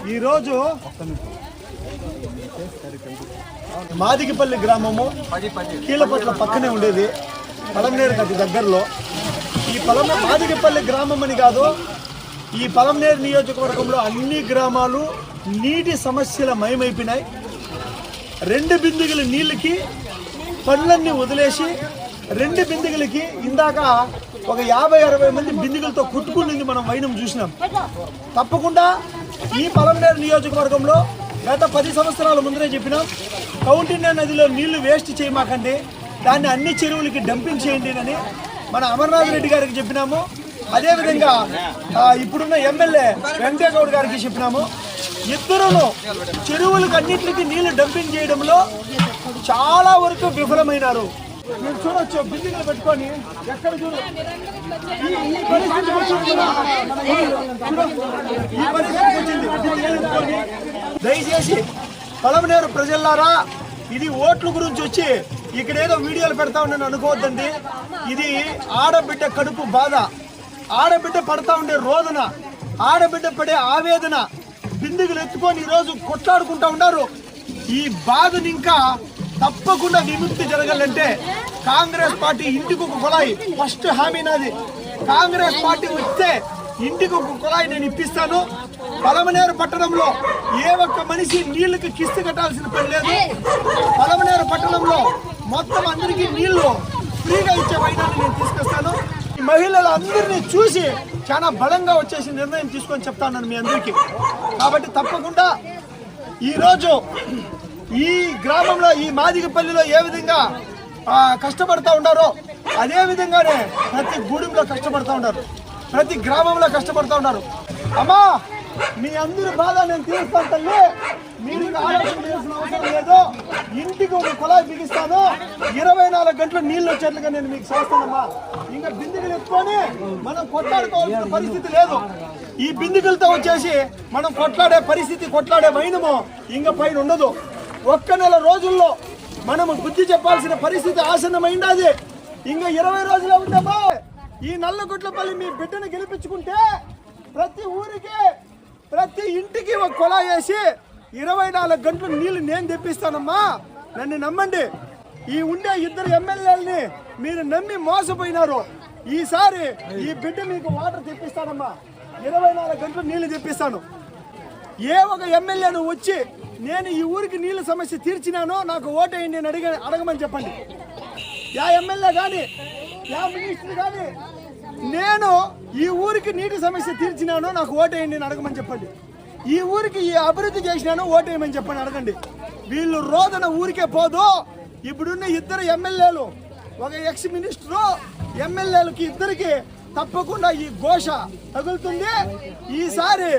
ఈరోజు మాదిగిపల్లి గ్రామము కీలపట్ల పక్కనే ఉండేది, పలమనేరు నది దగ్గరలో. ఈ మాదిగిపల్లి గ్రామం అని కాదు, ఈ పలమనేరు నియోజకవర్గంలో అన్ని గ్రామాలు నీటి సమస్యల మయమైపోయినాయి. 2 బిందెల నీళ్ళకి పనులన్నీ వదిలేసి 2 బిందెలకి ఇందాక ఒక 50-60 మంది బిందెలతో కుట్టుకునింది మనం వైనం చూసినాం. తప్పకుండా ఈ పలమనేరు నియోజకవర్గంలో గత 10 సంవత్సరాల ముందరే చెప్పినాం, కౌంటిన్య నదిలో నీళ్లు వేస్ట్ చేయమాకండి, దాన్ని అన్ని చెరువులకి డంపింగ్ చేయండి అని మన అమర్నాథ్ రెడ్డి గారికి చెప్పినాము. అదేవిధంగా ఇప్పుడున్న ఎమ్మెల్యే వెంకటేగౌడ్ గారికి చెప్పినాము. ఇద్దరును చెరువులకు అన్నింటికి నీళ్లు డంపింగ్ చేయడంలో చాలా వరకు విఫలమైనారు. మీరు చూడొచ్చు, బిల్డింగ్లు పెట్టుకొని ఎక్కడ చూడు ఈ పరిస్థితి వచ్చింది. దయచేసి పలమనేరు ప్రజలారా, ఇది ఓట్ల గురించి వచ్చి ఇక్కడ ఏదో వీడియోలు పెడతా ఉన్నాను అనుకోవద్దండి. ఇది ఆడబిడ్డ కడుపు బాధ, ఆడబిడ్డ పడతా ఉండే రోదన, ఆడబిడ్డ పడే ఆవేదన. బిందెలు ఎత్తుకొని ఈరోజు కొట్లాడుకుంటా ఉన్నారు. ఈ బాధని ఇంకా తప్పకుండా విముక్తి జరగాలంటే కాంగ్రెస్ పార్టీ ఇంటికి ఒక కుళాయి, ఫస్ట్ హామీ నాది. కాంగ్రెస్ పార్టీ వస్తే ఇంటికి ఒక కుళాయి నేను ఇప్పిస్తాను. పలమనేరు పట్టణంలో ఏ ఒక్క మనిషి నీళ్లకి కిస్తు కట్టాల్సిన పని లేదు. పలమనేరు పట్టణంలో మొత్తం అందరికీ నీళ్లు ఫ్రీగా ఇచ్చే వైనాన్ని నేను తీసుకొస్తాను. ఈ మహిళలందరినీ చూసి చాలా బలంగా వచ్చేసి నిర్ణయం తీసుకొని చెప్తాను మీ అందరికీ. కాబట్టి తప్పకుండా ఈరోజు ఈ గ్రామంలో, ఈ మాదిగపల్లిలో ఏ విధంగా కష్టపడతా ఉన్నారో అదే విధంగానే ప్రతి గూడెంలో కష్టపడతా ఉన్నారు, ప్రతి గ్రామంలో కష్టపడతా ఉన్నారు. అమ్మా, మీ అందరి బాధ నేను తీరుస్తాను తల్లి, మీరు ఆలోచన చేయాల్సిన అవసరం లేదు. ఇంటికి ఒక కుళాయి బిగిస్తాను, 24 గంటలు నీళ్ళు వచ్చేట్లుగా నేను మీకు చేస్తానమ్మా. ఇంకా బిందెలు ఎత్తుకొని మనం కొట్లాడుకోవాల్సిన పరిస్థితి లేదు. ఈ బిందెలతో వచ్చేసి మనం కొట్లాడే పరిస్థితి, కొట్లాడే వైనము ఇంకా పైన ఉండదు. 1 నెల రోజుల్లో మనము బుద్ధి చెప్పాల్సిన పరిస్థితి ఆసన్నమైంది. ఇంకా 20 రోజులే ఉందమ్మా. ఈ నల్లగుట్లపల్లి మీ బిడ్డను గెలిపించుకుంటే ప్రతి ఊరికి, ప్రతి ఇంటికి ఒక కుళాయి వేసి 24 గంటలు నీళ్లు నేను తెప్పిస్తానమ్మా. నన్ను నమ్మండి. ఈ ఉండే 2 ఎమ్మెల్యేలని మీరు నమ్మి మోసపోయినారు. ఈసారి ఈ బిడ్డ మీకు వాటర్ తెప్పిస్తానమ్మా, 24 గంటలు నీళ్లు తెప్పిస్తాను. ఏ ఒక ఎమ్మెల్యేను వచ్చి నేను ఈ ఊరికి నీళ్ళ సమస్య తీర్చినానో నాకు ఓటేయండి నేను అడగమని చెప్పండి. యా ఎమ్మెల్యే కానీ, యా మినిస్టర్ కానీ, నేను ఈ ఊరికి నీటి సమస్య తీర్చినానో నాకు ఓటేయండి నేను అడగమని చెప్పండి. ఈ ఊరికి ఈ అభివృద్ధి చేసినానో ఓటేయమని చెప్పండి, అడగండి. వీళ్ళు రోదన ఊరికే పోదు. ఇప్పుడున్న 2 ఎమ్మెల్యేలు, ఒక ఎక్స్ మినిస్టరు, ఎమ్మెల్యేలకి ఇద్దరికి తప్పకుండా ఈ ఘోష తగులుతుంది. ఈసారి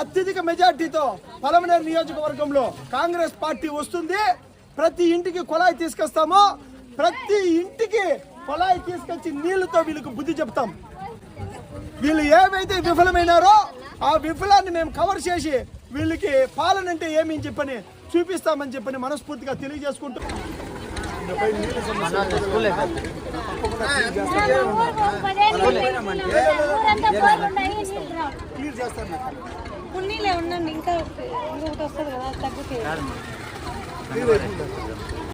అత్యధిక మెజార్టీతో పలమనేరు నియోజకవర్గంలో కాంగ్రెస్ పార్టీ వస్తుంది. ప్రతి ఇంటికి కుళాయి తీసుకొస్తాము, ప్రతి ఇంటికి కుళాయి తీసుకొచ్చి నీళ్లతో వీళ్ళకి బుద్ధి చెప్తాం. వీళ్ళు ఏవైతే విఫలమైనారో ఆ విఫలాన్ని మేము కవర్ చేసి వీళ్ళకి పాలన అంటే ఏమి చెప్పని చూపిస్తామని చెప్పని మనస్ఫూర్తిగా తెలియజేసుకుంటూ క్లియర్ చేస్తాను. ఉండండి, ఇంకా ఇంకొకటి వస్తుంది కదా, తగ్గుతుంది.